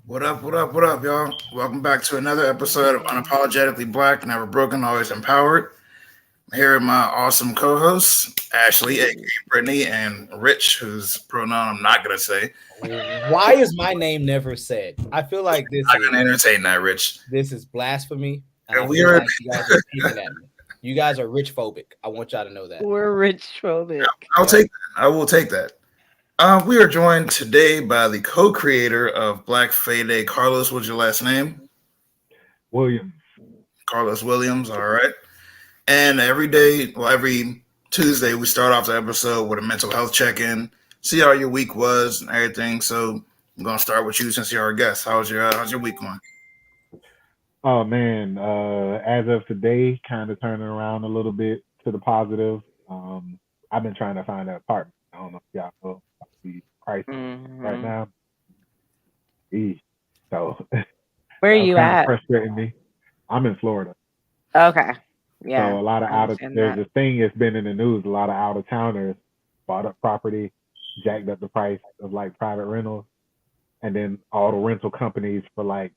What up, what up, what up, y'all? Welcome back to another episode of Unapologetically Black, Never Broken, Always Empowered. I'm here with my awesome co hosts, Ashley, aka Brittany, and Rich, whose pronoun I'm not going to say. Why is my name never said? I feel like I'm going to entertain that, Rich. this is blasphemy, and And I we feel are, like you guys are picking at me. You guys are rich phobic. I want y'all to know that. We're rich phobic. I'll Yep. take that. I will take that. We are joined today by the co creator of Black Fae Day. Carlos, what's your last name? William. Carlos Williams, all right. And every day, well, every Tuesday, we start off the episode with a mental health check in, see how your week was and everything. So I'm gonna start with you since you're our guest. How's your week going? Oh man, as of today, kind of turning around a little bit to the positive. Um, I've been trying to find an apartment. I don't know if y'all know about the prices right Hmm. now. Eesh. So Where are that was you kind of at? frustrating me. I'm in Florida, Okay. so Yeah, a lot of I understand there's that. this thing that's been in the news. A lot of out of towners bought up property, jacked up the price of like private rentals, and then all the rental companies for like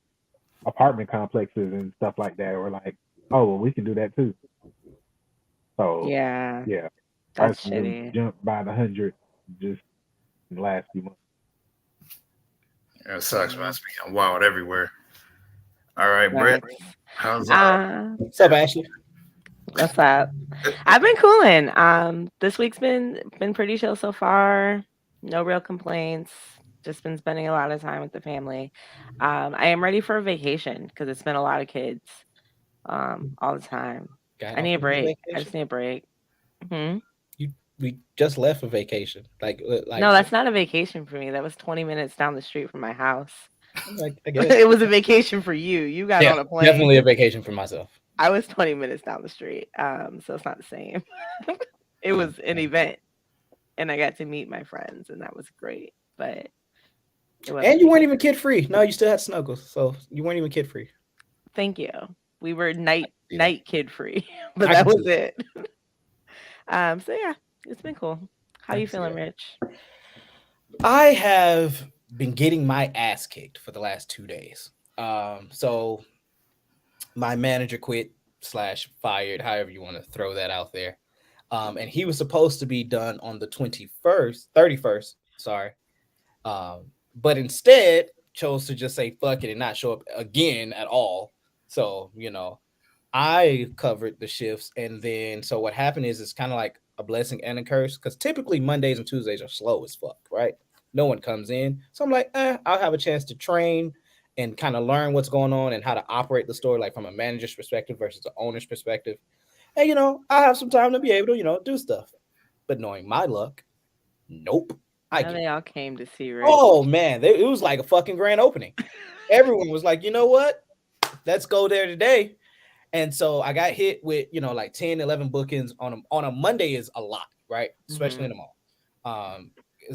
apartment complexes and stuff like that were like, oh, well, we can do that too. So Yeah, yeah, that's prices have shitty. jumped by the hundred just in the last few months. Yeah, it sucks, man. Mm, It's being wild everywhere. All right, Britt. That's How's uh What's up, Ashley? what's up? I've been cooling. This week's been pretty chill so far. No real complaints. Just been spending a lot of time with the family. I am ready for a vacation because it's been a lot of kids all the time. Got I off need a on break. I vacation? just need a break. Hmm. We just left for vacation. No, that's not a vacation for me. That was 20 minutes down the street from my house. I guess. It was a vacation for you. You got Yeah, on a plane. definitely a vacation for myself. I was 20 minutes down the street. So it's not the same. It Um, was an event and I got to meet my friends and that was great, but it wasn't And you weren't vacation. even kid free. No, you still had snuggles, so you weren't even kid free. Thank you. We were night See that? night kid free, but I that can was see that. it. So yeah, it's been cool. How I you can see feeling, that. Rich? I have been getting my ass kicked for the last 2 days. So my manager quit slash fired, however you want to throw that out there. And he was supposed to be done on the 21st, 31st, sorry. But instead chose to just say fuck it and not show up again at all. So, I covered the shifts. And then, so what happened is it's kind of like a blessing and a curse because typically Mondays and Tuesdays are slow as fuck, right? No one comes in. So I'm like, I'll have a chance to train and kind of learn what's going on and how to operate the store, like from a manager's perspective versus the owner's perspective. And, I have some time to be able to, do stuff. But knowing my luck, nope. I Now get they all came to see Rich. Oh man, it was like a fucking grand opening. Everyone was like, you know what? Let's go there today. And so I got hit with, like 10, 11 bookings on a Monday is a lot, right? Especially in Hmm. the mall.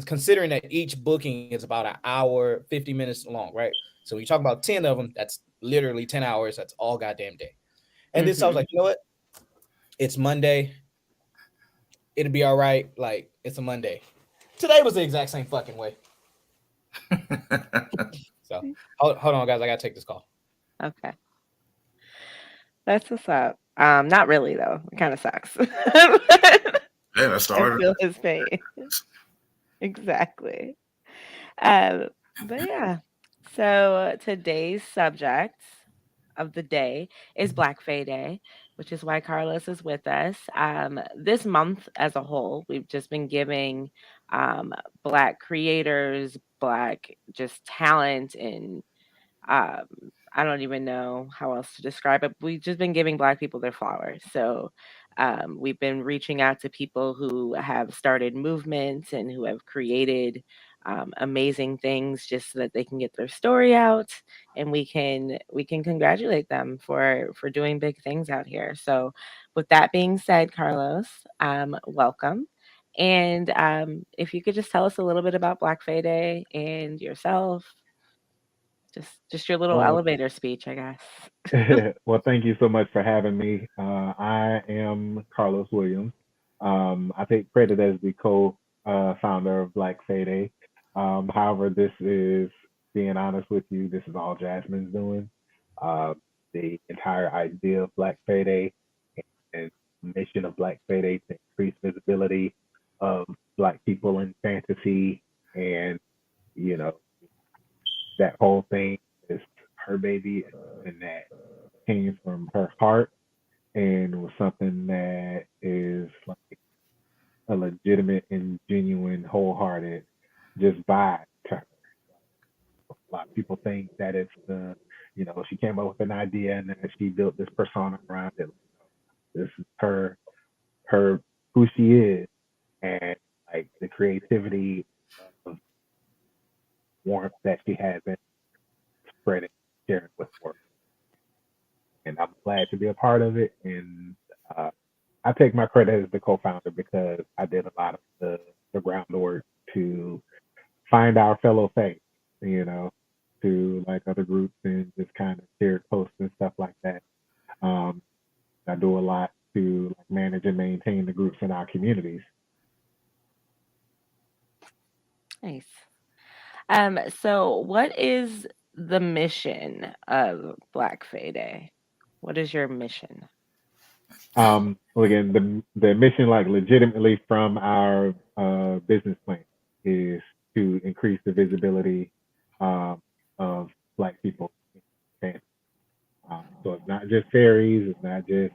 Considering that each booking is about an hour, 50 minutes long, right? So when you talk about 10 of them, that's literally 10 hours. That's all goddamn day. And this, I was Hmm. like, you know what? It's Monday. It'll be all right. Like, it's a Monday. Today was the exact same fucking way. So hold on, guys. I got to take this call. Okay. That's what's up. Not really though. It kind of sucks. Yeah, that's the I art of feel his pain. Exactly. Um, but yeah. So today's subject of the day is Black Fae Day, which is why Carlos is with us. This month as a whole, we've just been giving Black creators, Black just talent, and um, I don't even know how else to describe it. We've just been giving Black people their flowers. So we've been reaching out to people who have started movements and who have created amazing things just so that they can get their story out and we can congratulate them for doing big things out here. So with that being said, Carlos, welcome. And if you could just tell us a little bit about Black Fae Day and yourself, just your little Well, elevator speech, I guess. well, thank you so much for having me. I am Carlos Williams. I take credit as the co founder of Black Fae Day. However, this is being honest with you, this is all Jasmine's doing. Uh, the entire idea of Black Fae Day and mission of Black Fae Day to increase visibility of Black people in fantasy, and you know that whole thing is her baby, and that came from her heart and was something that is like a legitimate and genuine, wholehearted just vibe to her. A lot of people think that it's she came up with an idea and then she built this persona around it. This is her who she is, and like the creativity of warmth that she has in spreading, sharing with work. And I'm glad to be a part of it. And uh, I take my credit as the co-founder because I did a lot of the groundwork to find our fellow Fae, to like other groups and just kind of share posts and stuff like that. Um, I do a lot to like, manage and maintain the groups in our communities. Nice. So what is the mission of Black Fae Day? What is your mission? Well, again, the mission, like legitimately from our business plan, is to increase the visibility of Black people in fantasy. So it's not just fairies, it's not just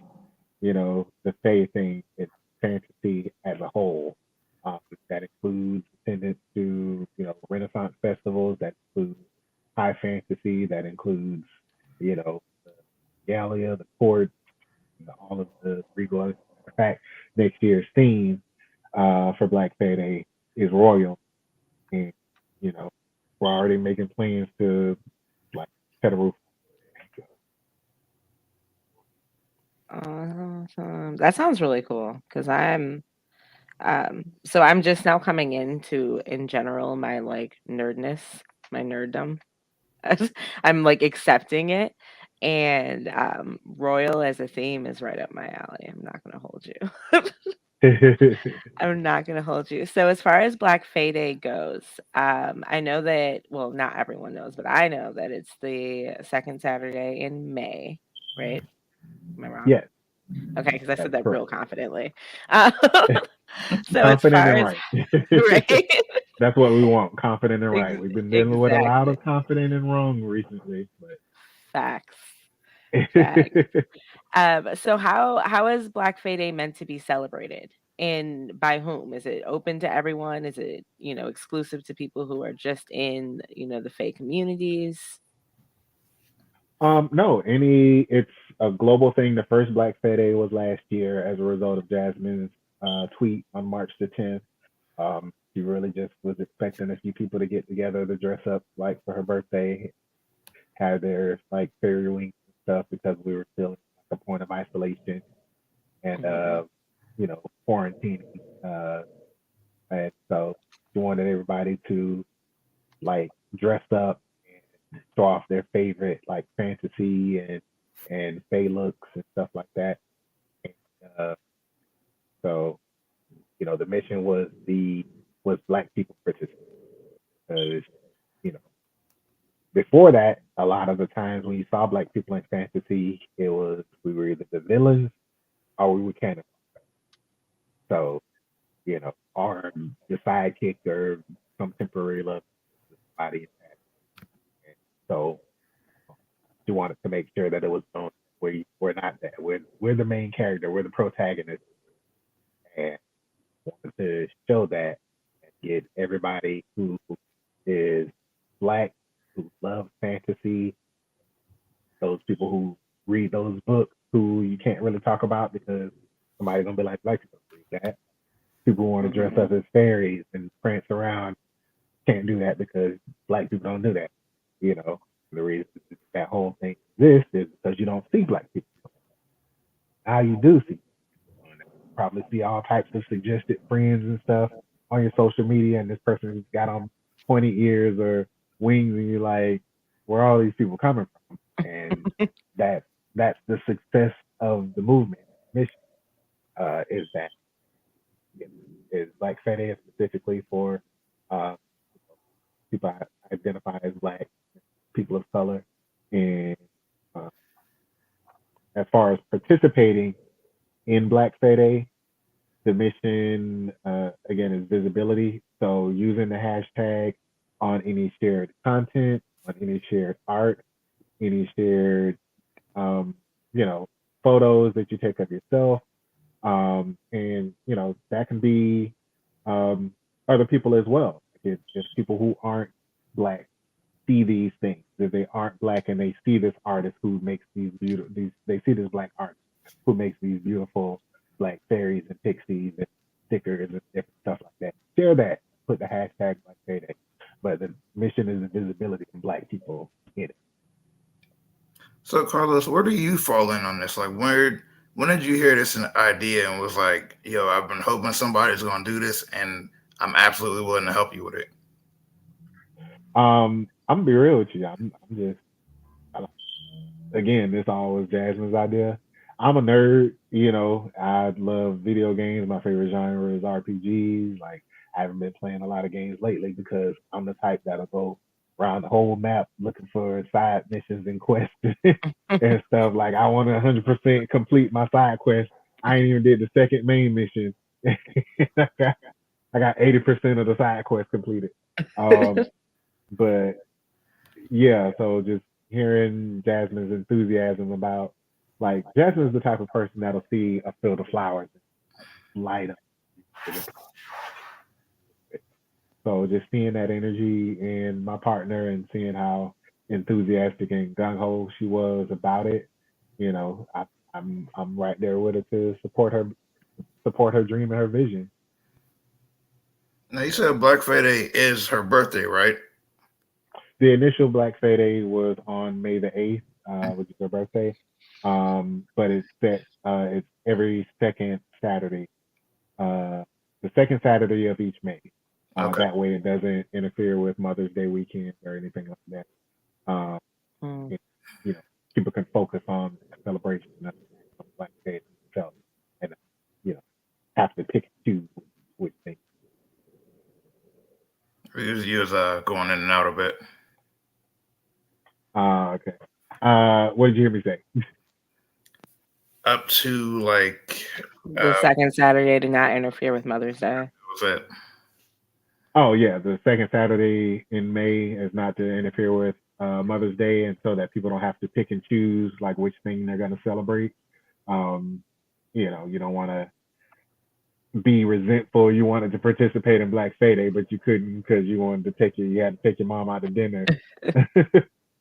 the Fae thing. It's fantasy as a whole. That includes attendance to Renaissance festivals. That includes high fantasy. That includes the Galia, the court, all of the regal. In fact, next year's theme for Black Fae Day is royal, and we're already making plans to like set a roof. Awesome. That sounds really cool because I'm just now coming into in general my like nerdness, my nerddom. I'm like accepting it. And royal as a theme is right up my alley. I'm not gonna hold you. I'm not gonna hold you. So as far as Black Fae Day goes, I know that well, not everyone knows, but I know that it's the second Saturday in May, right? Am I wrong? Yes, Okay, because I said that's that real correct. confidently. Uh, so as Confident far and as right. right, That's what we want. Confident and right. Ex- We've been dealing with a lot exactly of confident and wrong recently, facts, but facts. So how is Black Fae Day meant to be celebrated? And by whom? Is it open to everyone? Is it, exclusive to people who are just in, the Fae communities? no, it's a global thing. The first Black Fae Day was last year as a result of Jasmine's tweet on March the 10th. She really just was expecting a few people to get together to dress up like for her birthday, have their like fairy wings and stuff because we were still at a point of isolation and Mhm. quarantining. And so she wanted everybody to like dress up and show off their favorite like fantasy and fae looks and stuff like that. And, so the mission was Black people participate because you know before that, a lot of the times when you saw Black people in fantasy, it was we were either the villains or we were cannibals. So or the sidekick or some temporary love body. And so you wanted to make sure that it was known we're not that. We're the main character. We're the protagonist, and wanted to show that and get everybody who is Black, who loves fantasy, those people who read those books who you can't really talk about because somebody's gonna be like, Black people read that. People want to dress up Mhm. as fairies and prance around. Can't do that because Black people don't do that. The reason that whole thing exists is because you don't see Black people. Now you do see. Probably see all types of suggested friends and stuff on your social media, and this person's got on pointy ears or wings, and you're like, where are all these people coming from? And that that's the success of the movement mission. Is that is Black Fae Day specifically for uh, people identify as Black, people of color. And uh, as far as participating in Black Fae Day, the mission again is visibility. So using the hashtag on any shared content, on any shared art, any shared um, you know, photos that you take of yourself. And that can be other people as well. If people who aren't Black see these things, if they aren't Black and they see this artist who makes these beautiful, they see this Black artist who makes these beautiful Black fairies and pixies and stickers and different stuff like that. Share that. Put the hashtag Black Fae Day. But the mission is the visibility of Black people in it. So, Carlos, where do you fall in on this? Like, when did you hear this idea and was like, yo, I've been hoping somebody's going to do this, and I'm absolutely willing to help you with it? I'm gonna be real with you. I'm just again, this all was Jasmine's idea. I'm a nerd, I love video games. My favorite genre is RPGs. Like, I haven't been playing a lot of games lately because I'm the type that'll go around the whole map looking for side missions and quests and stuff. Like, I want to 100% complete my side quest. I ain't even did the second main mission. I got 80% of the side quest completed. But yeah, so just hearing Jasmine's enthusiasm about, like, Jasmine's the type of person that'll see a field of flowers and light up. So just seeing that energy in my partner and seeing how enthusiastic and gung ho she was about it, I'm right there with her to support her dream and her vision. Now, you said Black Friday is her birthday, right? The initial Black Fae Day was on May the 8th, which is her birthday. But it's every second Saturday, the second Saturday of each May. Okay. That way it doesn't interfere with Mother's Day weekend or anything like that. And, people can focus on the celebration of Black Day itself and, have to pick and choose which thing. You was going in and out a bit. Okay. What did you hear me say? Up to like The second Saturday to not interfere with Mother's Day. was it? Oh yeah, the second Saturday in May is not to interfere with Mother's Day, and so that people don't have to pick and choose like which thing they're going to celebrate. You don't want to be resentful. You wanted to participate in Black Fae Day, but you couldn't because you had to take your mom out to dinner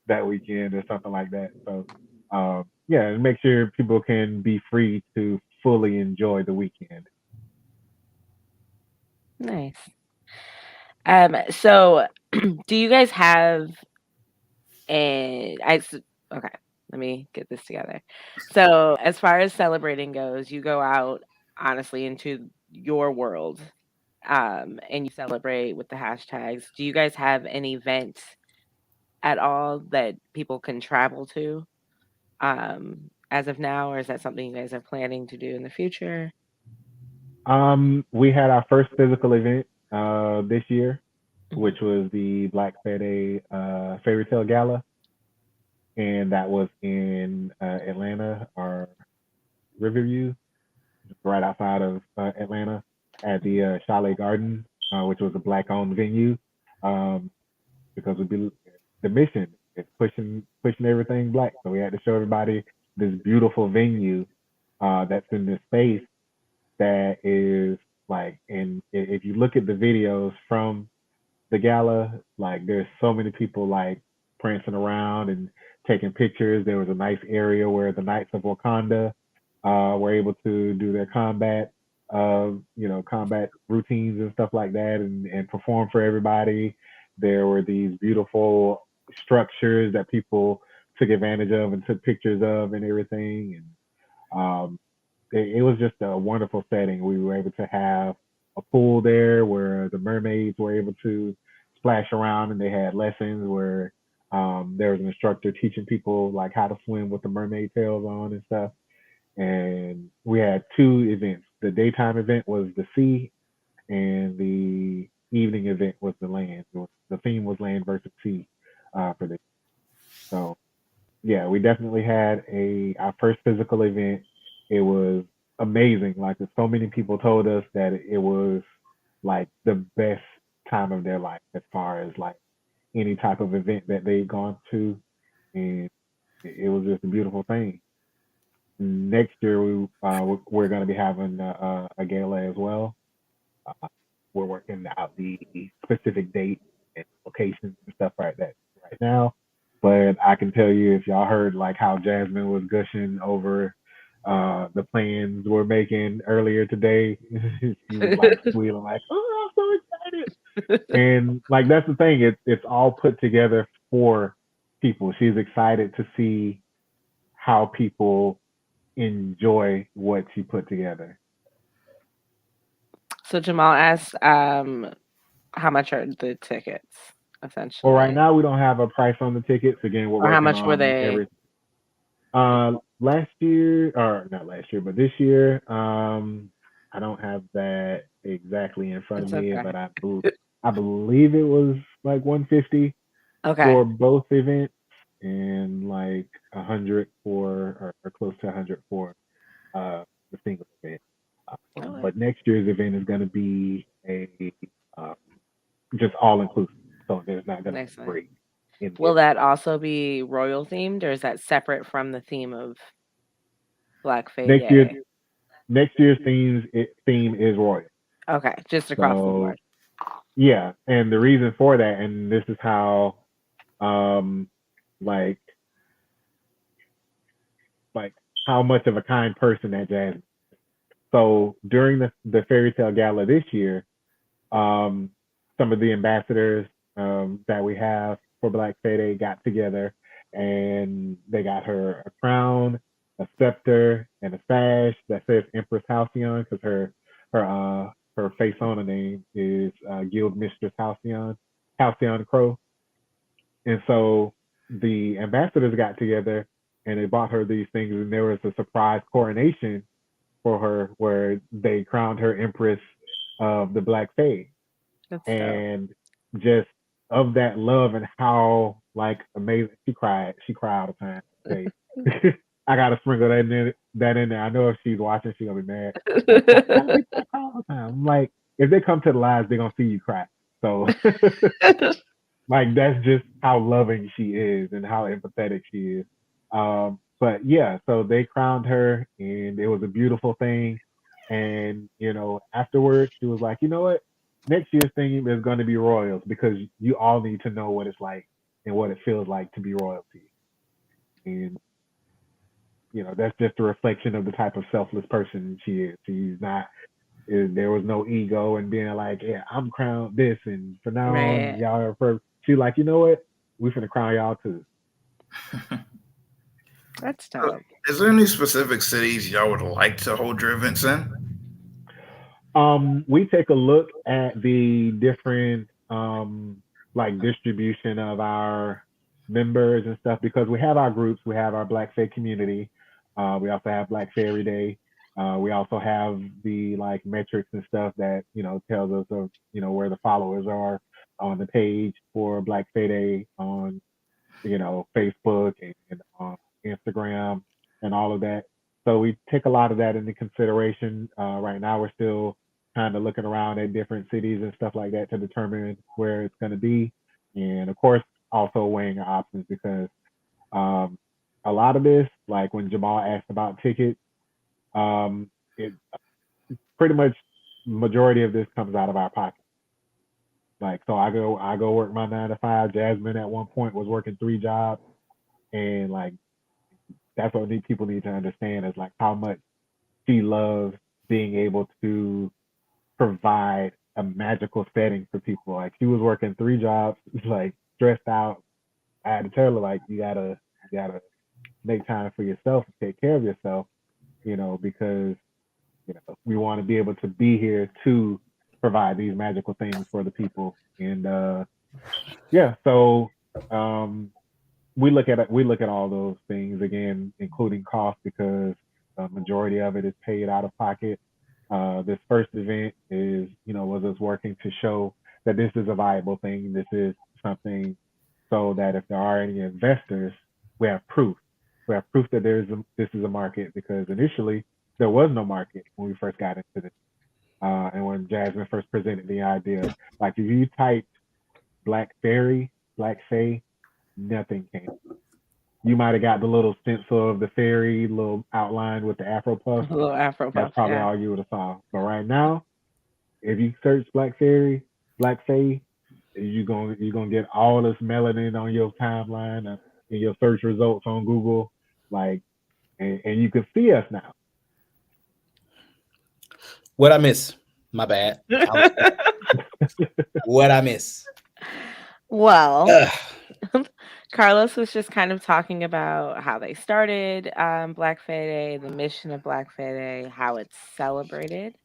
that weekend or something like that. So and make sure people can be free to fully enjoy the weekend. Nice. So do you guys have okay, let me get this together. So as far as celebrating goes, you go out honestly into your world and you celebrate with the hashtags. Do you guys have an event at all that people can travel to as of now, or is that something you guys are planning to do in the future? We had our first physical event this year, which was the Black Fae Day Fairy Tale Gala, and that was in Atlanta, or Riverview, right outside of Atlanta, at the Chalet Garden, which was a Black-owned venue, because the mission is pushing everything Black, so we had to show everybody this beautiful venue that's in this space that is like, and if you look at the videos from the gala, like, there's so many people like prancing around and taking pictures. There was a nice area where the Knights of Wakanda were able to do their combat routines and stuff like that, and perform for everybody. There were these beautiful structures that people took advantage of and took pictures of and everything. And it was just a wonderful setting. We were able to have a pool there where the mermaids were able to splash around, and they had lessons where there was an instructor teaching people like how to swim with the mermaid tails on and stuff. And we had two events. The daytime event was the sea, and the evening event was the land. The theme was land versus sea for this. So yeah, we definitely had our first physical event. It was amazing. Like so many people told us that it was like the best time of their life as far as like any type of event that they'd gone to, and it was just a beautiful thing. Next year we're going to be having a gala as well. Uh, we're working out the specific date and locations and stuff like that right now. But I can tell you, if y'all heard like how Jasmine was gushing over the plans we're making earlier today, she was like squealing like, "Oh, I'm so excited!" And like that's the thing; it's all put together for people. She's excited to see how people enjoy what she put together. So Jamal asked, how much are the tickets, Well, right essentially? now we don't have a price on the tickets. Again, we're Or how working much were on they? last year, or not last year, but this year, I don't have that exactly in front of It's me, okay. but I believe it was like 150 Okay. for both events and like 100 or close to 100 for the single event. Okay. But next year's event is going to be a uh, just all inclusive, so there's not going to be Makes a sense. break in the Will event. that also be royal themed, or is that separate from the theme of Black Fae Next year's Day? next year's theme is royal. Okay, just across the So board. yeah, and the reason for that, and this is how um like like how much of a kind person that Jasmine. So during the fairy tale gala this year, um some of the ambassadors that we have for Black Fae Day got together and they got her a crown, a scepter, and a sash that says Empress Halcyon because her face on the name is Guild Mistress Halcyon Crow. And so the ambassadors got together and they bought her these things, and there was a surprise coronation for her where they crowned her Empress of the Black Fae. That's dope. And just of that love and how like amazing she cried all the time. They, I gotta sprinkle that in there. I know if she's watching, she's gonna be mad. Like, why you gotta make that cry all the time? I'm like, if they come to the lives, they're gonna see you cry. So like that's just how loving she is and how empathetic she is. But yeah, so they crowned her and it was a beautiful thing. And afterwards she was like, you know what? Next year's theme is going to be royals because you all need to know what it's like and what it feels like to be royalty. And that's just a reflection of the type of selfless person she is. She's not. There was no ego and being like, yeah, I'm crowned this, and from now on, Right. y'all are first. She's like, you know what? We finna crown y'all too. That's So, dope. is there any specific cities y'all would like to hold your events in? We take a look at the different like distribution of our members and stuff because we have our groups. We have our Black Fae community. We also have Black Fairy Day. We also have the like metrics and stuff that tells us of where the followers are on the page for Black Fae Day on Facebook and Instagram and all of that. So we take a lot of that into consideration. Right now, we're still kind of looking around at different cities and stuff like that to determine where it's going to be. And of course, also weighing our options because um, a lot of this, like when Jamal asked about tickets, it pretty much majority of this comes out of our pocket. Like, so I go work my 9 to 5. Jasmine at one point was working 3 jobs, and like that's what people need to understand is like how much she loves being able to provide a magical setting for people. Like she was working 3 jobs, like stressed out. I had to tell her like you gotta make time for yourself and take care of yourself, because we want to be able to be here to provide these magical things for the people. And yeah, so um we look at all those things again, including cost, because the majority of it is paid out of pocket. This first event was us working to show that this is a viable thing. This is something so that if there are any investors, we have proof. We have proof that this is a market because initially there was no market when we first got into this. And when Jasmine first presented the idea, like if you typed Black Fairy, Black Fae, nothing came. You might have got the little stencil of the fairy, little outline with the Afro puff. A little Afro That's puff. probably Yeah. all you would have saw. But right now, if you search Black Fairy, Black Fae, you're gonna get all this melanin on your timeline in your search results on Google, like, and you can see us now. What I miss? My bad. What I miss? Well, Ugh. Carlos was just kind of talking about how they started Black Fae Day, the mission of Black Fae Day, how it's celebrated.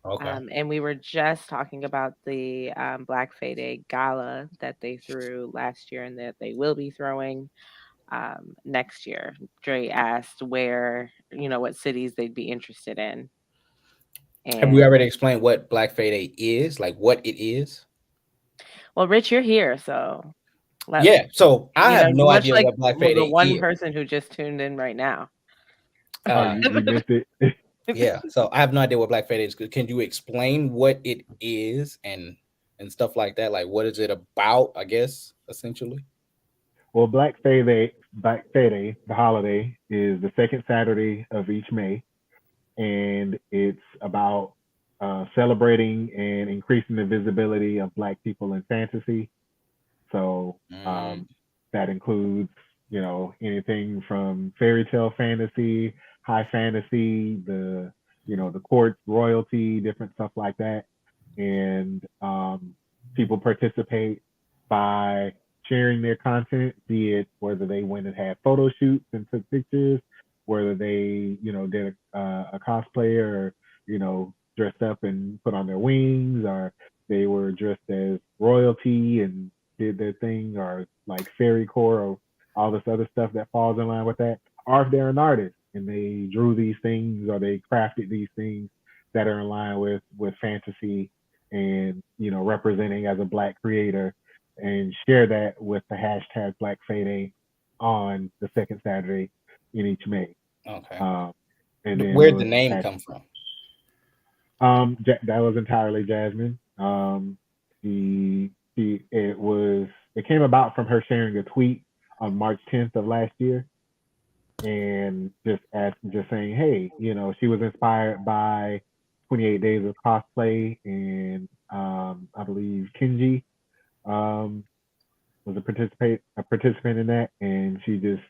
Okay. And we were just talking about the Black Fae Day Gala that they threw last year and that they will be throwing next year. Dre asked where, what cities they'd be interested in. Have we And already explained what Black Fae Day is? Like what it is? well, Rich, you're here, so Yeah. So I have no much idea like what Black Fae the Day one is. person who just tuned in right now. You missed it. Yeah. So I have no idea what Black Fae Day is. Can you explain what it is and stuff like that? Like what is it about? I guess essentially. Well, Black Fae Day, the holiday, is the second Saturday of each May, and it's about celebrating and increasing the visibility of Black people in fantasy. So that includes, anything from fairy tale fantasy, high fantasy, the courts, royalty, different stuff like that, and people participate by sharing their content, be it whether they went and had photo shoots and took pictures, whether they, did a cosplay or, dressed up and put on their wings, or they were dressed as royalty and did their thing, or like fairy core or all this other stuff that falls in line with that. Or if they're an artist and they drew these things or they crafted these things that are in line with fantasy and, representing as a Black creator, and share that with the hashtag Black Fae Day on the second Saturday in each May. Okay. And then where'd the name come from? That was entirely Jasmine. It came about from her sharing a tweet on March 10th of last year, and just saying, hey, she was inspired by 28 Days of Cosplay, and I believe Kenji was a participant in that, and she just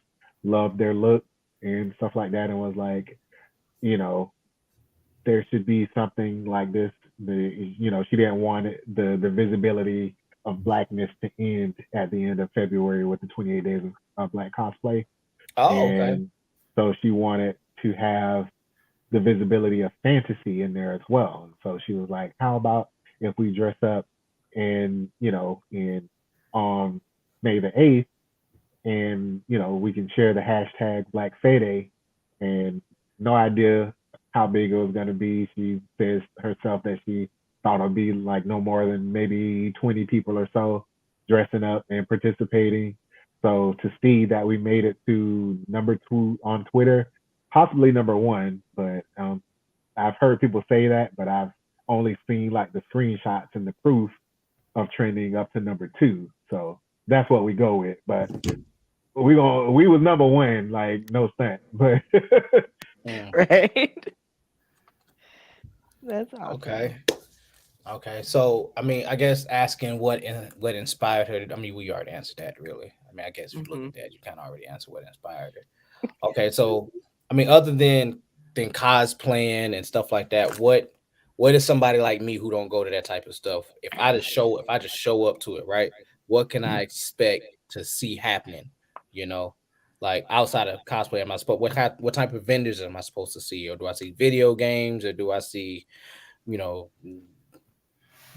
loved their look and stuff like that, and was like, there should be something like this. She didn't want the visibility of Blackness to end at the end of February with the 28 Days of Black Cosplay. Oh, and okay. So she wanted to have the visibility of fantasy in there as well. And so she was like, how about if we dress up in on May the 8th, and we can share the hashtag Black Fae Day, and no idea how big it was going to be. She says herself that she thought it'd be like no more than maybe 20 people or so dressing up and participating. So to see that we made it to number 2 on Twitter, possibly number 1, but I've heard people say that, but I've only seen like the screenshots and the proof of trending up to number 2. So that's what we go with. But we was number 1, like no stunt. But right. That's awesome. Okay. So I mean, I guess asking what inspired her. I mean, we already answered that. Really. I mean, I guess if you look at that, you kind of already answered what inspired her. Okay. So I mean, other than cosplaying and stuff like that, what is somebody like me who don't go to that type of stuff? If I just show up to it, right? What can I expect to see happening? Like outside of cosplay, am I supposed what type of vendors am I supposed to see? Or do I see video games, or do I see,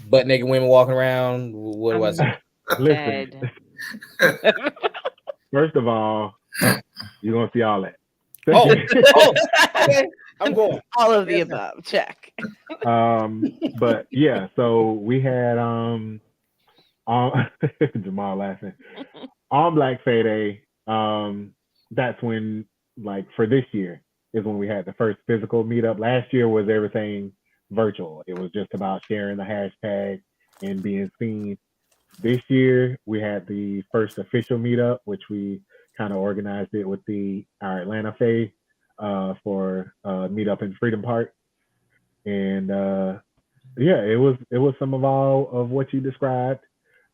butt naked women walking around? What do I see? Listen, first of all, you're gonna see all that. Okay. I'm going. All of the above. Check. But yeah, so we had Jamal laughing. On Black Fae Day, that's when, like, for this year is when we had the first physical meetup. Last year was everything virtual. It was just about sharing the hashtag and being seen. This year we had the first official meetup, which we kind of organized it with our Atlanta Fae for meetup in Freedom Park, and yeah, it was some of all of what you described.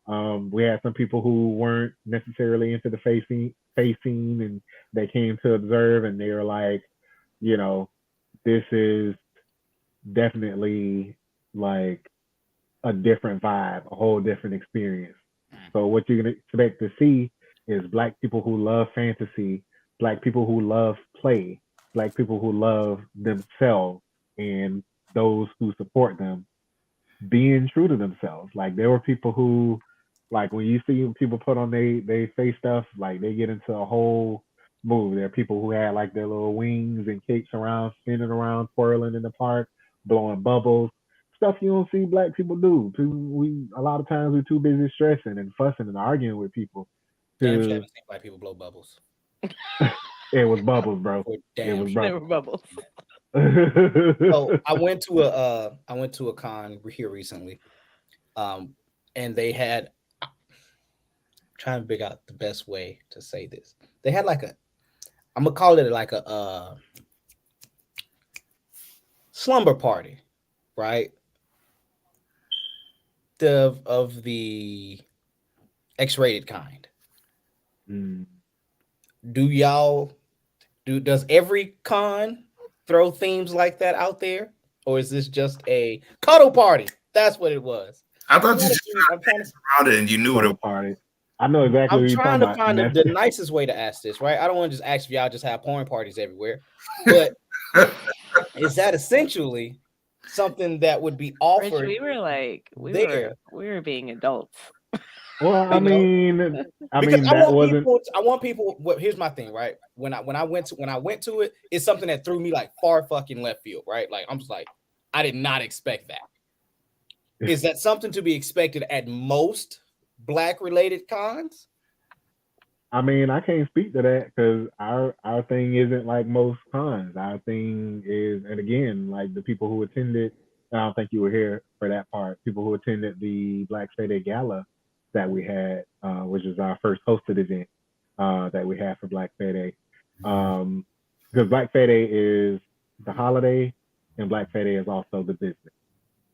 We had some people who weren't necessarily into the facing, and they came to observe, and they were like, you know, this is definitely like a different vibe, a whole different experience. So what you're gonna expect to see is Black people who love fantasy, Black people who love play, Black people who love themselves, and those who support them being true to themselves. Like, there were people who, like, when you see people put on they face stuff, like, they get into a whole move. There are people who had like their little wings and capes around, spinning around, twirling in the park, blowing bubbles. Stuff you don't see Black people do. We a lot of times we're too busy stressing and fussing and arguing with people. Damn sure I To haven't seen Black people blow bubbles. It was bubbles, bro. For It damn was sure. They were bubbles. So I went to a con here recently, and they had, I'm trying to figure out the best way to say this. They had like I'm gonna call it like a slumber party, right? Of the X-rated kind. Mm. Does every con throw themes like that out there, or is this just a cuddle party? That's what it was. I thought you just I'm trying to around it and you knew what it was. Party. I know exactly what I'm you're trying talking to about. find the nicest way to ask this, right? I don't want to just ask if y'all just have porn parties everywhere, but is that essentially something that would be Rich, offered we were like, there? we were being adults. Well, I You know? mean, Because that wasn't. I want people. Well, here's my thing, right? When I went to it, it's something that threw me like far fucking left field, right? Like, I'm just like, I did not expect that. Is that something to be expected at most Black related cons? I mean, I can't speak to that because our thing isn't like most cons. Our thing is, and again, like the people who attended, I don't think you were here for that part. People who attended the Black Fae Day Gala that we had, which is our first hosted event that we had for Black Fae Day. Because Black Fae Day is the holiday, and Black Fae Day is also the business.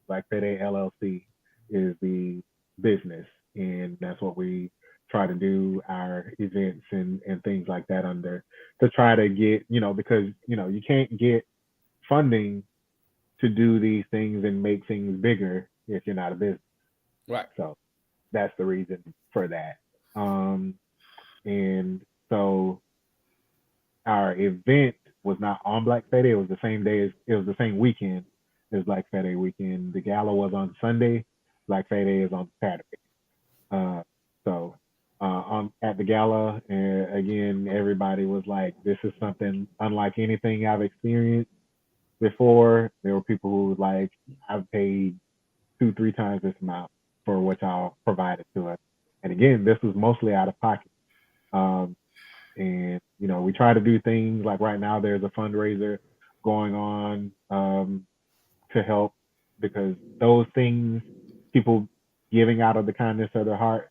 Black Fae Day LLC is the business, and that's what we try to do our events and things like that under, to try to get, because you can't get funding to do these things and make things bigger if you're not a business. Right. So that's the reason for that. And so our event was not on Black Fae Day. It was the same day it was the same weekend as Black Fae Day weekend. The gala was on Sunday. Black Fae Day is on Saturday. So at the gala, again, everybody was like, this is something unlike anything I've experienced before. There were people who were like, I've paid 2-3 times this amount for what y'all provided to us. And again, this was mostly out of pocket. And we try to do things like, right now there's a fundraiser going on to help, because those things, people giving out of the kindness of their heart,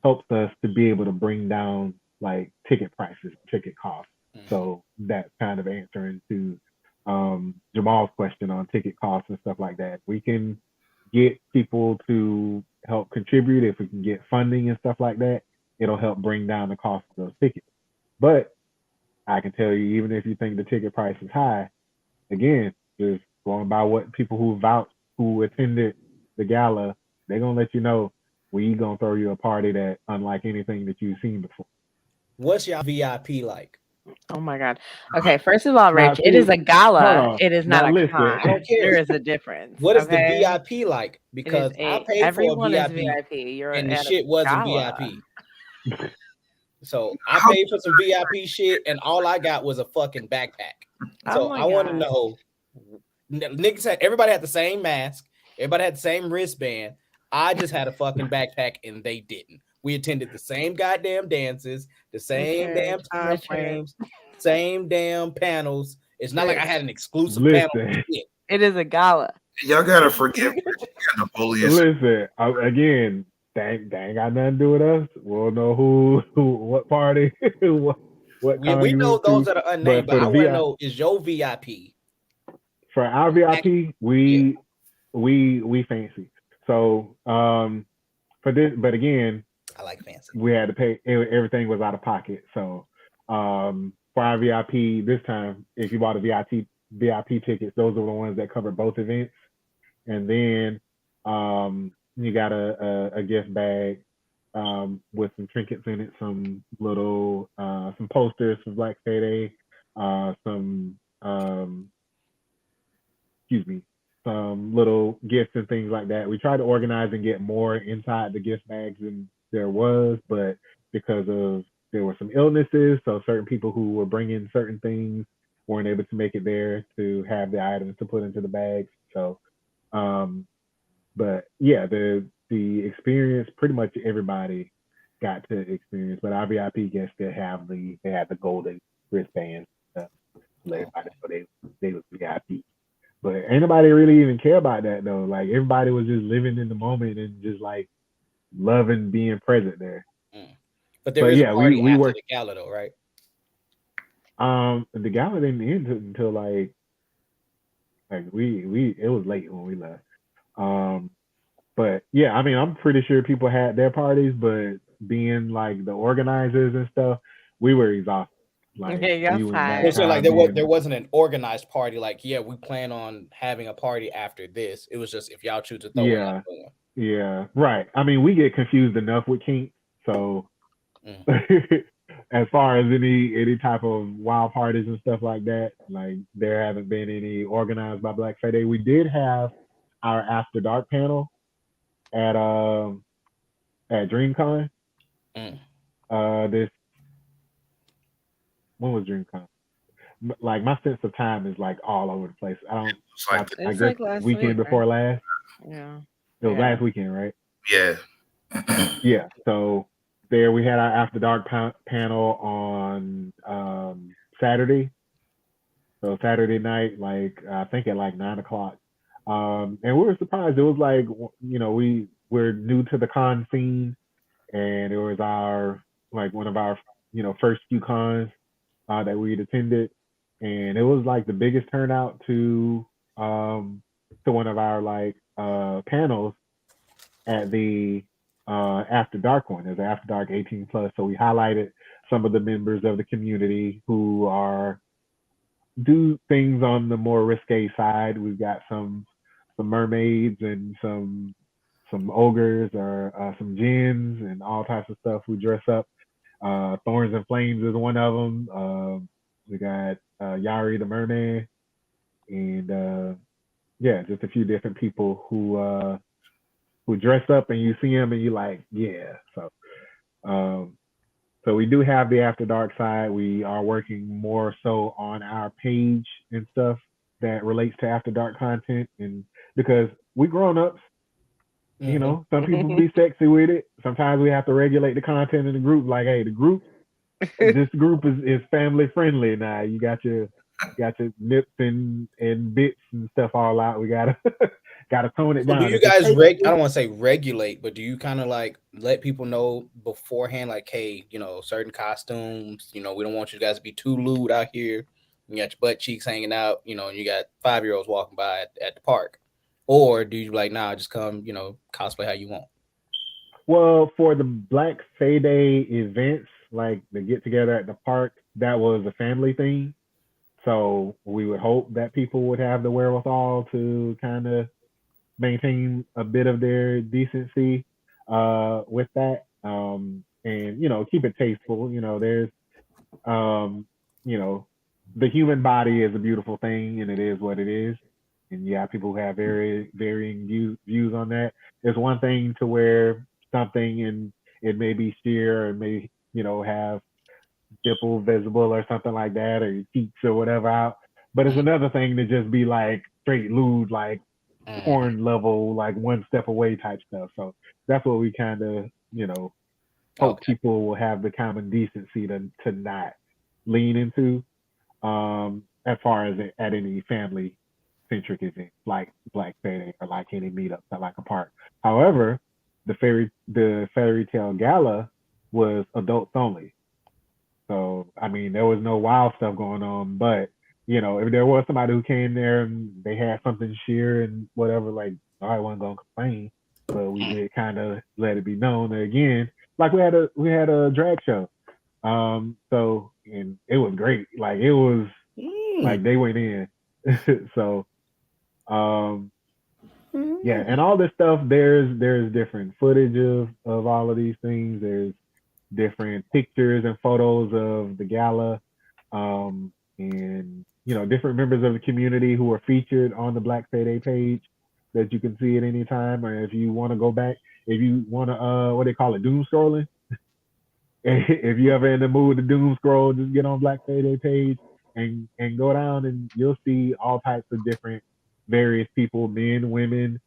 helps us to be able to bring down like ticket prices, ticket costs. So that's kind of answering to Jamal's question on ticket costs and stuff like that. We can get people to help contribute. If we can get funding and stuff like that, it'll help bring down the cost of those tickets. But I can tell you, even if you think the ticket price is high, again, just going by what people who attended the gala, they're gonna let you know, we gonna throw you a party that unlike anything that you've seen before. What's your VIP like? Oh my God. Okay, first of all, Rich, it is a gala. It is not a con. I don't care. There is a difference. What is the VIP like? Because I paid everyone for a is VIP, You're and the at shit wasn't gala. VIP. So I paid for some VIP shit, and all I got was a fucking backpack. So I want to know, niggas everybody had the same mask, everybody had the same wristband. I just had a fucking backpack and they didn't. We attended the same goddamn dances, the same damn time Richard. frames, same damn panels. It's not like I had an exclusive panel. Listen, It is a gala. Y'all gotta forgive Richard. He got Napoleon. listen. Again, they ain't got nothing to do with us. We'll know who what party, what con We you know went those to. that are unnamed, But but for I the want to VIP, know, is your VIP? for our VIP, we fancy. So for this, but again, I like fancy. we had to pay. Everything was out of pocket. So for our VIP this time, if you bought a VIP tickets, those are the ones that covered both events. And then you got a gift bag with some trinkets in it, some little some posters from Black Fae Day, some some little gifts and things like that. We tried to organize and get more inside the gift bags than there was, but because of there were some illnesses, so certain people who were bringing certain things weren't able to make it there to have the items to put into the bags. So but yeah, the experience, pretty much everybody got to experience. But our VIP guests did have they had the golden wristbands to let everybody know they was VIP. But ain't nobody really even care about that though. Like everybody was just living in the moment and just like loving being present there. But there is yeah, a party we after worked. the gala though, right? The gala didn't end until like we it was late when we left. But yeah, I mean, I'm pretty sure people had their parties, but being like the organizers and stuff, we were exhausted. Like Yeah, we y'all went back tired. So like being, there wasn't an organized party. Like, yeah, we plan on having a party after this. It was just if y'all choose to throw one, y'all throw one. Yeah, right. I mean, we get confused enough with kink, so as far as any type of wild parties and stuff like that, like there haven't been any organized by Black Fae Day. We did have our after dark panel at DreamCon. This when was DreamCon? Like my sense of time is like all over the place. I guess like last weekend week, before right? last. Yeah. It was last weekend, right? Yeah. Yeah. So there we had our after dark panel on Saturday. So Saturday night, like I think at like 9 o'clock. And we were surprised. It was like we're new to the con scene, and it was our like one of our first few cons that we'd attended, and it was like the biggest turnout to one of our like panels at the After Dark one. There's an After Dark 18 plus, so we highlighted some of the members of the community who do things on the more risque side. We've got some mermaids and some ogres or some jinns and all types of stuff who dress up. Thorns and Flames is one of them. We got Yari the merman, and yeah, just a few different people who dress up and you see them and you like, yeah. So we do have the After Dark side. We are working more so on our page and stuff that relates to After Dark content, and because we grown ups, some people be sexy with it. Sometimes we have to regulate the content in the group. Like, hey, this group is family friendly now. You got your nips and bits and stuff all out. We gotta tone it down. Do you guys I don't want to say regulate, but do you kind of like let people know beforehand, like, hey, certain costumes, we don't want you guys to be too lewd out here. You got your butt cheeks hanging out, and you got 5-year-olds walking by at the park. Or do you like, nah, just come, cosplay how you want? Well, for the Black Fae Day events, like the get together at the park, that was a family thing. So we would hope that people would have the wherewithal to kind of maintain a bit of their decency with that, and keep it tasteful. There's the human body is a beautiful thing, and it is what it is. And yeah, people who have very varying views on that. There's one thing to wear something and it may be sheer or may have nipple visible or something like that, or your cheeks or whatever out. But it's another thing to just be like straight lewd, like porn level, like one step away type stuff. So that's what we kind of, hope Okay. people will have the common decency to not lean into, as far as at any family centric event like Black Fae Day or like any meetups at like a park. However, the fairy tale gala was adults only. So I mean, there was no wild stuff going on, but if there was somebody who came there and they had something to share and whatever, like I wasn't gonna complain, but we did kind of let it be known that again, like we had a drag show, so and it was great, like it was like they went in, so um, yeah, and all this stuff, there's different footage of all of these things. There's different pictures and photos of the gala, and different members of the community who are featured on the Black Fae Day page that you can see at any time. Or if you want to go back, if you want to, what they call it, doom scrolling. If you ever in the mood to doom scroll, just get on Black Fae Day page and go down, and you'll see all types of different various people, men, women,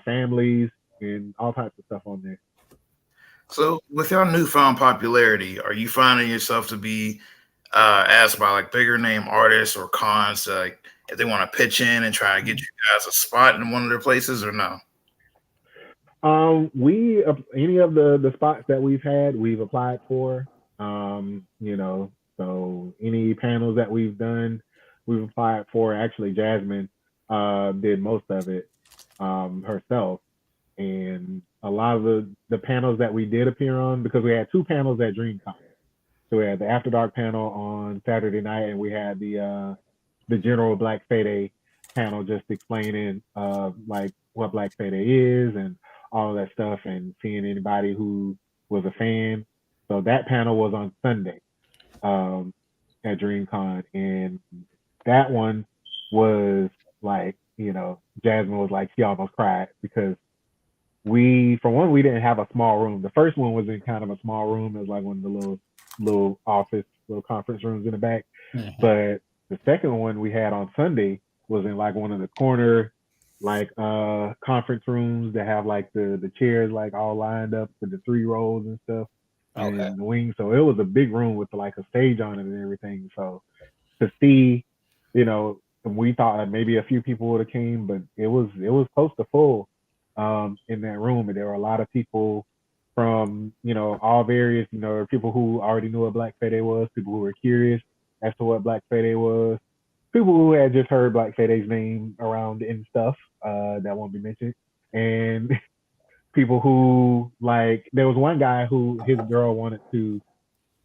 families, and all types of stuff on there. So, with your newfound popularity, are you finding yourself to be asked by like bigger name artists or cons, like if they want to pitch in and try to get you guys a spot in one of their places, or no? We any of the spots that we've had, we've applied for. So any panels that we've done, we've applied for. Actually, Jasmine did most of it herself, and a lot of the panels that we did appear on, because we had two panels at DreamCon. So we had the After Dark panel on Saturday night, and we had the general Black Fae Day panel just explaining like what Black Fae Day is and all of that stuff, and seeing anybody who was a fan. So that panel was on Sunday um, at DreamCon, and that one was like, Jasmine was like, she almost cried because for one, we didn't have a small room. The first one was in kind of a small room. It was like one of the little office, little conference rooms in the back. Mhm. But the second one we had on Sunday was in like one of the corner, like conference rooms that have like the chairs like all lined up with the 3 rows and stuff Okay. and the wings. So it was a big room with like a stage on it and everything. So to see, we thought that maybe a few people would have came, but it was close to full in that room, and there were a lot of people from all various, people who already knew what Black Fae Day was, people who were curious as to what Black Fae Day was, people who had just heard Black Fae Day's name around and stuff that won't be mentioned, and people who, like, there was one guy who his girl wanted to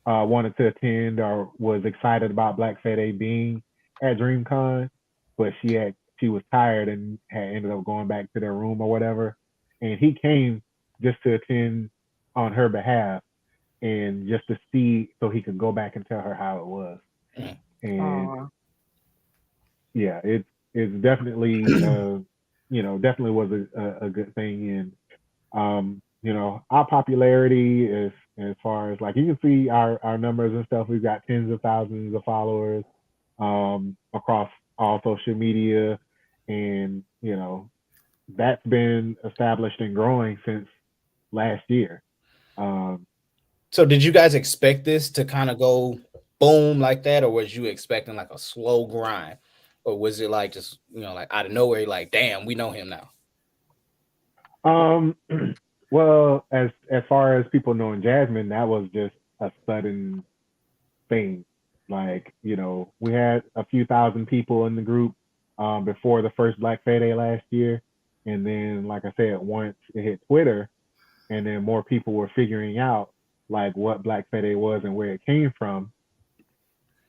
attend or was excited about Black Fae Day being at DreamCon, but she was tired and had ended up going back to their room or whatever. And he came just to attend on her behalf and just to see so he could go back and tell her how it was. And Aw. yeah, it's definitely definitely was a good thing. And our popularity is, as far as like, you can see our numbers and stuff. We've got tens of thousands of followers across all social media, and that's been established and growing since last year. Um, So did you guys expect this to kind of go boom like that, or was you expecting like a slow grind, or was it like just like out of nowhere, like damn, we know him now? um, well, as far as people knowing Jasmine, that was just a sudden thing. Like, we had a few thousand people in the group before the first Black Fae Day last year. And then, like I said, once it hit Twitter, and then more people were figuring out like what Black Fae Day was and where it came from,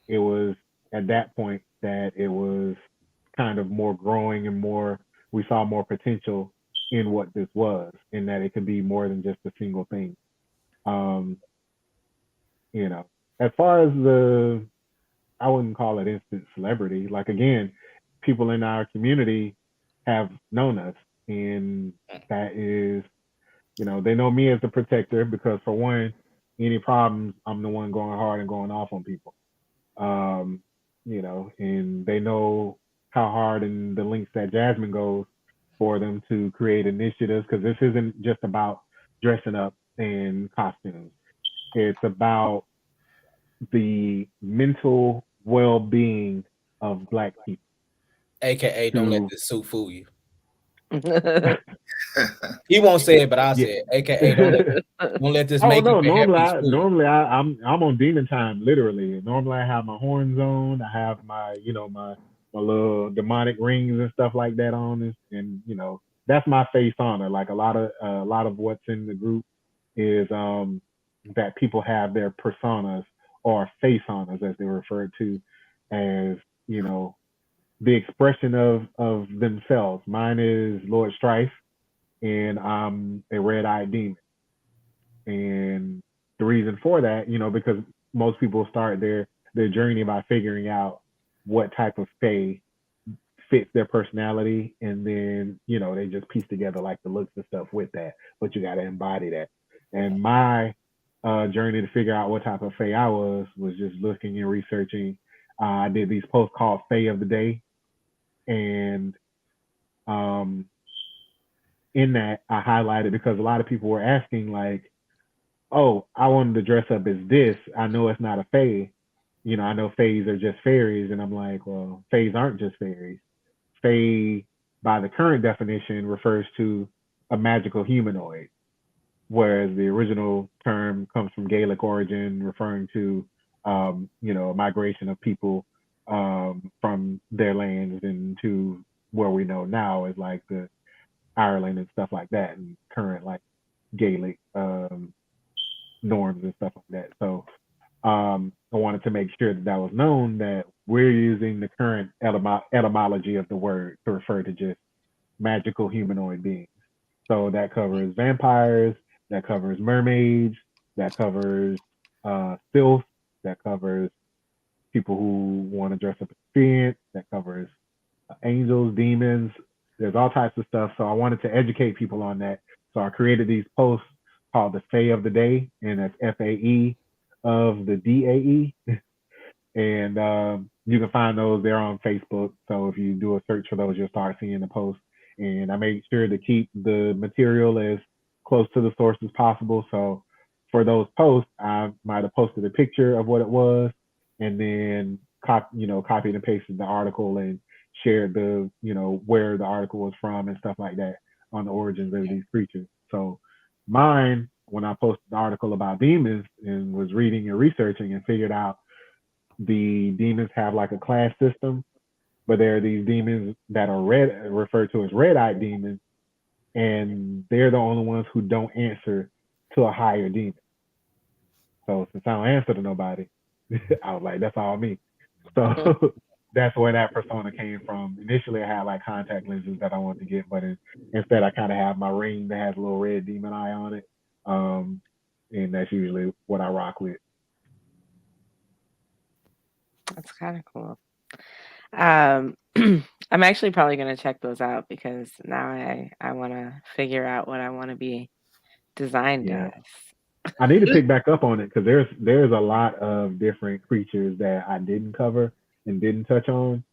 it was at that point that it was kind of more growing and we saw more potential in what this was, in that it could be more than just a single thing. Um, you know, as far as I wouldn't call it instant celebrity. Like, again, people in our community have known us, and that is, they know me as the protector because, for one, any problems, I'm the one going hard and going off on people. And they know how hard and the lengths that Jasmine goes for them to create initiatives, because this isn't just about dressing up in costumes. It's about the mental well-being of Black people. AKA, don't let To this suit fool you. He won't say it, but I'll say it. AKA, don't let this Oh make no! you happy fool you. I'm on demon time, literally. Normally I have my horns on. I have my my little demonic rings and stuff like that on, and that's my face honor. Like a lot of what's in the group is that people have their personas or face honors, as they refer to, as the expression of themselves. Mine is Lord Strife, and I'm a red-eyed demon. And the reason for that, because most people start their journey by figuring out what type of fae fits their personality, and then they just piece together like the looks and stuff with that. But you got to embody that. And my journey to figure out what type of fae I was just looking and researching. I did these posts called Fae of the Day, and in that I highlighted, because a lot of people were asking like, oh, I wanted to dress up as this. I know it's not a fae. I know faes are just fairies. And I'm like, well, faes aren't just fairies. Fae, by the current definition, refers to a magical humanoid, whereas the original term comes from Gaelic origin, referring to, a migration of people from their lands into where we know now as like the Ireland and stuff like that, and current like Gaelic norms and stuff like that. So I wanted to make sure that was known, that we're using the current etymology of the word to refer to just magical humanoid beings. So that covers vampires, that covers mermaids, that covers sylphs, that covers people who want to dress up as spirits, that covers angels, demons. There's all types of stuff. So I wanted to educate people on that. So I created these posts called the Fae of the Day, and that's FAE of the DAE. And you can find those there on Facebook. So if you do a search for those, you'll start seeing the posts. And I made sure to keep the material as close to the source as possible. So for those posts, I might have posted a picture of what it was, and then copied and pasted the article and shared the where the article was from and stuff like that on the origins of these creatures. So mine, when I posted the article about demons and was reading and researching and figured out the demons have like a class system, but there are these demons that are referred to as red-eyed demons, and they're the only ones who don't answer to a higher demon. So since I don't answer to nobody, I was like, that's all me. So that's where that persona came from. Initially, I had like contact lenses that I wanted to get, but instead I kind of have my ring that has a little red demon eye on it. And that's usually what I rock with. That's kind of cool. I'm actually probably going to check those out, because now I want to figure out what I want to be designed as. I need to pick back up on it, because there's a lot of different creatures that I didn't cover and didn't touch on.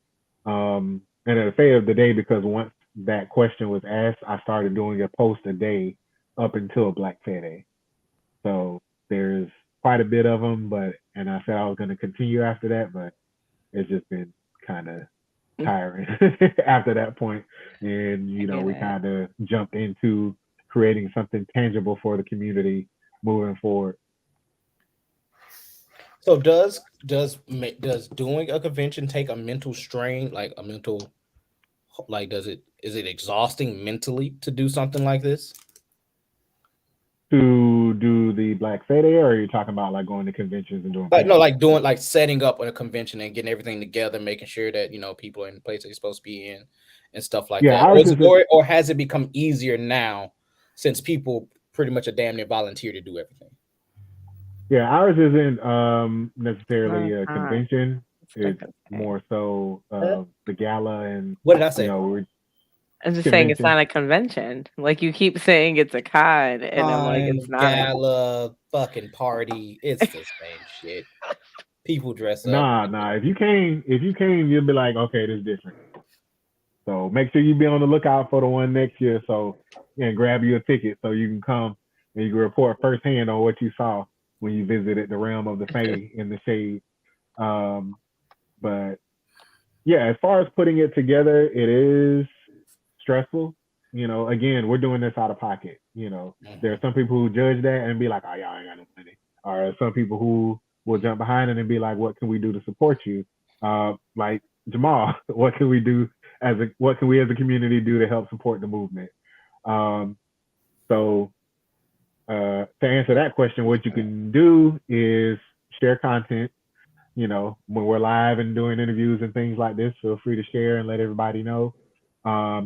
And at the Fae of the Day, because once that question was asked, I started doing a post a day up until Black Fae Day. So there's quite a bit of them, and I said I was going to continue after that, but it's just been kind of tiring after that point. And, we kind of jumped into creating something tangible for the community moving forward. So does doing a convention take a mental strain, like a mental, like is it exhausting mentally to do something like this? To do the Black Fae Day, or are you talking about like going to conventions and doing? Like setting up a convention and getting everything together, making sure that people are in the place they're supposed to be in, and stuff like that. Or has it become easier now since people pretty much are damn near volunteer to do everything? Yeah, ours isn't necessarily a convention. It's more so the gala and what did I say? I'm just saying it's not a convention. Like, you keep saying it's a con, and I'm like, it's not. Gala, fucking party. It's the same shit. People dress up. Nah. If you came, you'll be like, okay, this is different. So make sure you be on the lookout for the one next year. So and grab you a ticket so you can come and you can report firsthand on what you saw when you visited the realm of the Fae in the shade. But yeah, as far as putting it together, it is stressful. Again, we're doing this out of pocket. There are some people who judge that and be like, "Oh, y'all ain't got no money." Or some people who will jump behind it and be like, "What can we do to support you?" Like Jamal, what can we do what can we as a community do to help support the movement? Um, so to answer that question, what you can do is share content. When we're live and doing interviews and things like this, feel free to share and let everybody know.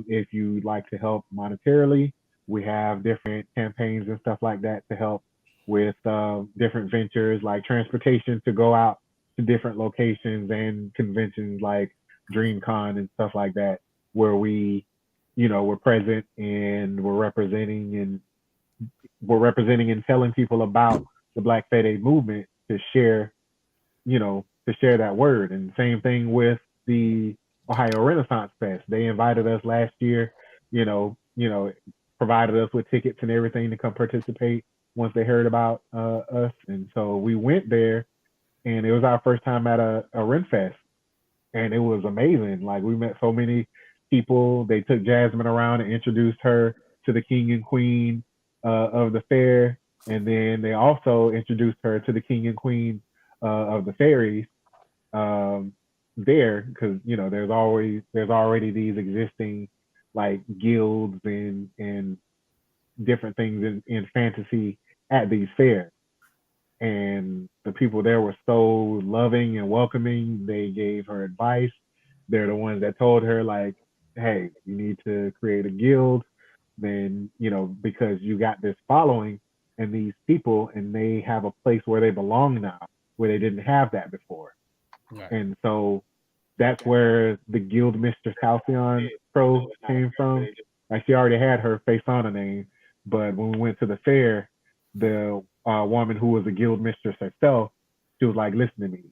If you'd like to help monetarily, we have different campaigns and stuff like that to help with different ventures like transportation to go out to different locations and conventions like DreamCon and stuff like that, where we're present and we're representing and telling people about the Black Fae Day movement to share that word. And same thing with the Ohio Renaissance Fest. They invited us last year, provided us with tickets and everything to come participate once they heard about us. And so we went there, and it was our first time at a Ren Fest, and it was amazing. Like, we met so many people. They took Jasmine around and introduced her to the king and queen of the fair, and then they also introduced her to the king and queen of the fairies there, because there's already these existing like guilds and different things in fantasy at these fairs, and the people there were so loving and welcoming. They gave her advice. They're the ones that told her, like, hey, you need to create a guild, then because you got this following and these people, and they have a place where they belong now, where they didn't have that before. Right. And so that's where the guild Mistress Halcyon Crow came from. Like, she already had her Faisana name, but when we went to the fair, the woman who was a guild mistress herself, she was like, listen to me,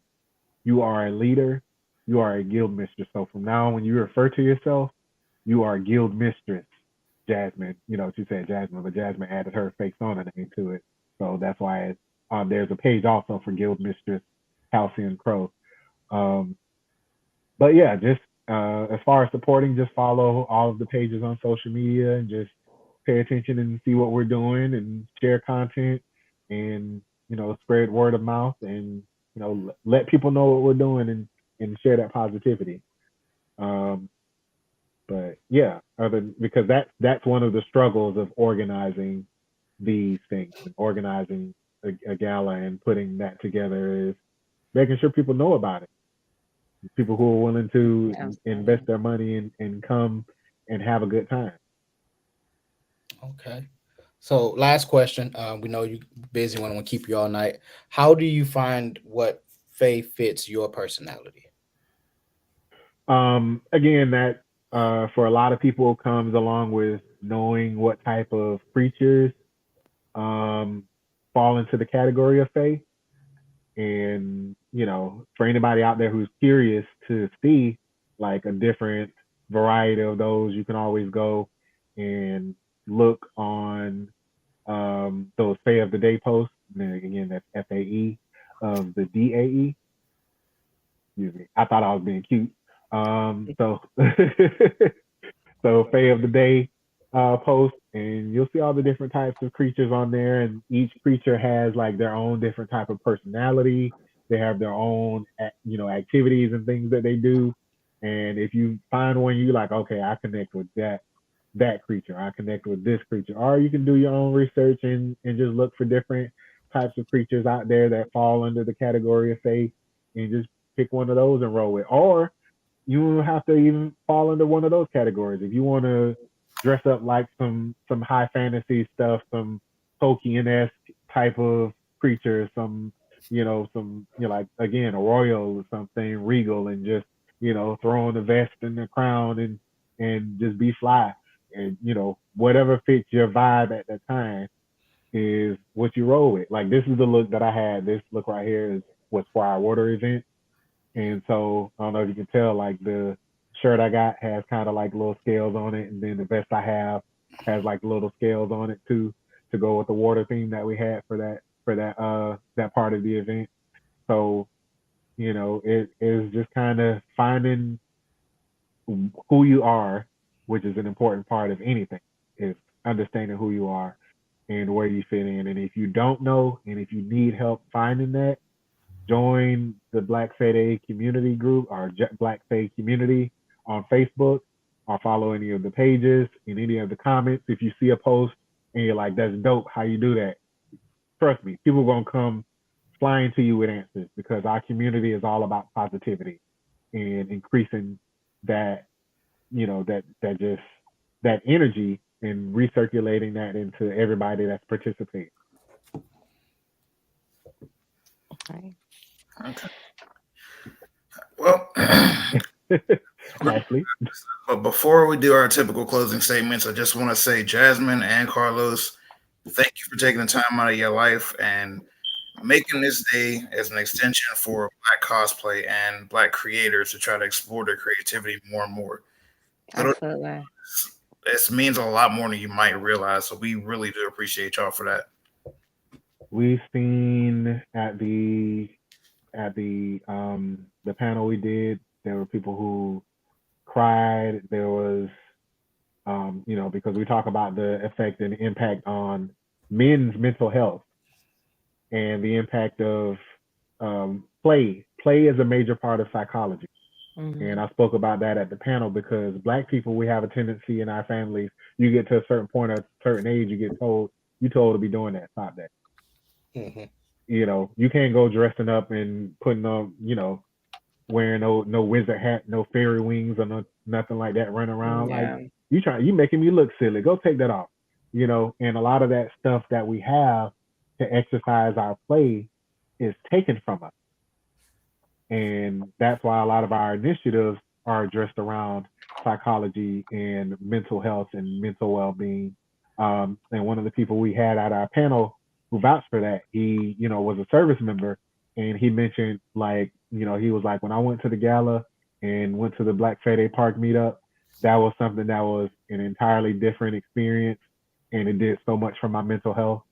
you are a leader, you are a guild mistress. So from now on, when you refer to yourself, you are a guild mistress, Jasmine. She said Jasmine, but Jasmine added her Faisana name to it. So that's why there's a page also for guild mistress Halcyon Crow. But yeah, just as far as supporting, just follow all of the pages on social media and just pay attention and see what we're doing and share content and spread word of mouth and let people know what we're doing and share that positivity. But yeah, because that's one of the struggles of organizing these things and organizing a gala and putting that together is making sure people know about it. People who are willing to invest their money and come and have a good time. Okay. So last question. We know you're busy. Want to keep you all night. How do you find what Fae fits your personality? Again, that for a lot of people comes along with knowing what type of creatures fall into the category of Fae. And for anybody out there who's curious to see like a different variety of those, you can always go and look on those Fae of the Day posts. And again, that's FAE of the DAE. Excuse me, I thought I was being cute. So so Fae of the Day post, and you'll see all the different types of creatures on there, and each creature has like their own different type of personality. They have their own activities and things that they do. And if you find one you like, okay, I connect with that creature, I connect with this creature, or you can do your own research and just look for different types of creatures out there that fall under the category of Fae and just pick one of those and roll with. Or you don't have to even fall under one of those categories. If you want to dress up like some high fantasy stuff, some Tolkien-esque type of creature, some like, again, a royal or something regal, and just throw on the vest and the crown and just be fly, and whatever fits your vibe at that time is what you roll with. Like, this is the look that I had. This look right here was for our water event. And so I don't know if you can tell, like, the shirt I got has kind of like little scales on it, and then the vest I have has like little scales on it too, to go with the water theme that we had for that part of the event. So it is just kind of finding who you are, which is an important part of anything, is understanding who you are and where you fit in. And if you don't know, and if you need help finding that, join the Black Fae Day community group or Black Fae community on Facebook, or follow any of the pages in any of the comments. If you see a post and you're like, that's dope, how you do that? Trust me, people are going to come flying to you with answers, because our community is all about positivity and increasing that, that energy, and recirculating that into everybody that's participating. Okay. Okay. Well, Ashley, but before we do our typical closing statements, I just want to say, Jasmine and Carlos, thank you for taking the time out of your life and making this day as an extension for Black cosplay and Black creators to try to explore their creativity more and more. Absolutely. This means a lot more than you might realize, so we really do appreciate y'all for that. we've seen at the panel we did, there were people who cried. There was because we talk about the effect and impact on men's mental health, and the impact of play. Play is a major part of psychology. Mhm. And I spoke about that at the panel, because Black people, we have a tendency in our families, you get to a certain point, at a certain age, you told to be doing that, stop that. Mm-hmm. You can't go dressing up and putting on, wearing no wizard hat, no fairy wings, or nothing like that, running around. Yeah. Like, you making me look silly. Go take that off. And a lot of that stuff that we have to exercise our play is taken from us. And that's why a lot of our initiatives are addressed around psychology and mental health and mental well-being. And one of the people we had at our panel who vouched for that, he, was a service member, and he mentioned, like, he was like, when I went to the gala and went to the Black Fae Day Park meetup, that was something that was an entirely different experience, and it did so much for my mental health.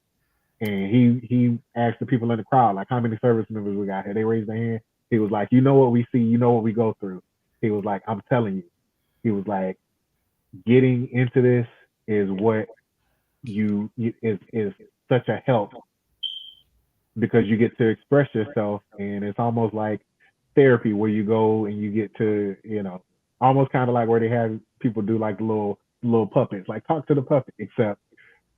And he asked the people in the crowd, like, how many service members we got here? They raised their hand. He was like, what we see, what we go through. He was like, I'm telling you. He was like, getting into this is what is such a help, because you get to express yourself, and it's almost like therapy, where you go and you get to, almost kind of like where they have people do like little puppets, like talk to the puppet, except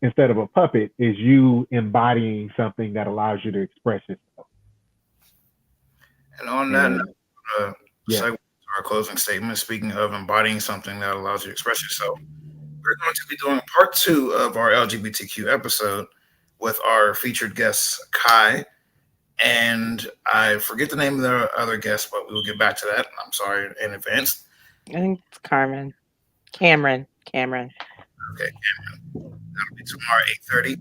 instead of a puppet is you embodying something that allows you to express yourself. And on that note, yeah. segue to our closing statement, speaking of embodying something that allows you to express yourself, we're going to be doing part 2 of our LGBTQ episode with our featured guest, Kai. And I forget the name of the other guest, but we will get back to that. I'm sorry in advance. I think it's Cameron. Okay, Cameron. That'll be tomorrow, 8:30.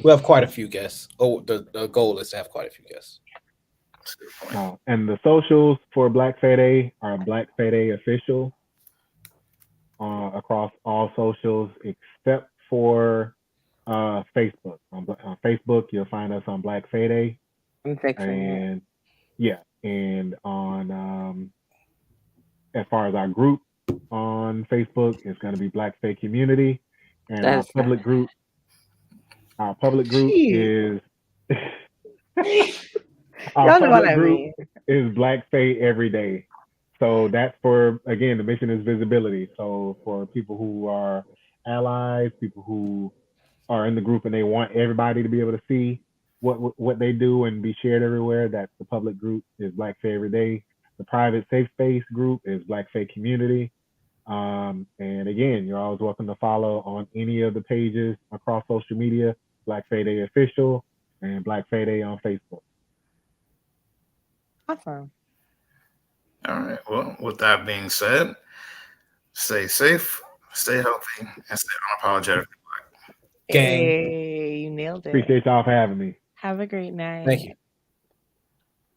We'll have quite a few guests. Oh, the goal is to have quite a few guests. That's a good point. And the socials for Black Fae Day are Black Fae Day Official across all socials except for Facebook. On Facebook, you'll find us on Black Fae Day. I'm fixing it. Yeah, and on as far as our group on Facebook, it's going to be Black Fae Community, and our public group is our public group is Black Fae Every Day. So that's for, again, the mission is visibility. So for people who are allies, people who are in the group and they want everybody to be able to see what they do and be shared everywhere, that's the public group is Black Fae Every Day. The private safe space group is Black Fae Community. And again, you're always welcome to follow on any of the pages across social media, Black Fae Day Official and Black Fae Day on Facebook. Awesome. All right. Well, with that being said, stay safe, stay healthy, and stay unapologetically Black. Gang. Hey, you nailed it. Appreciate y'all for having me. Have a great night. Thank you.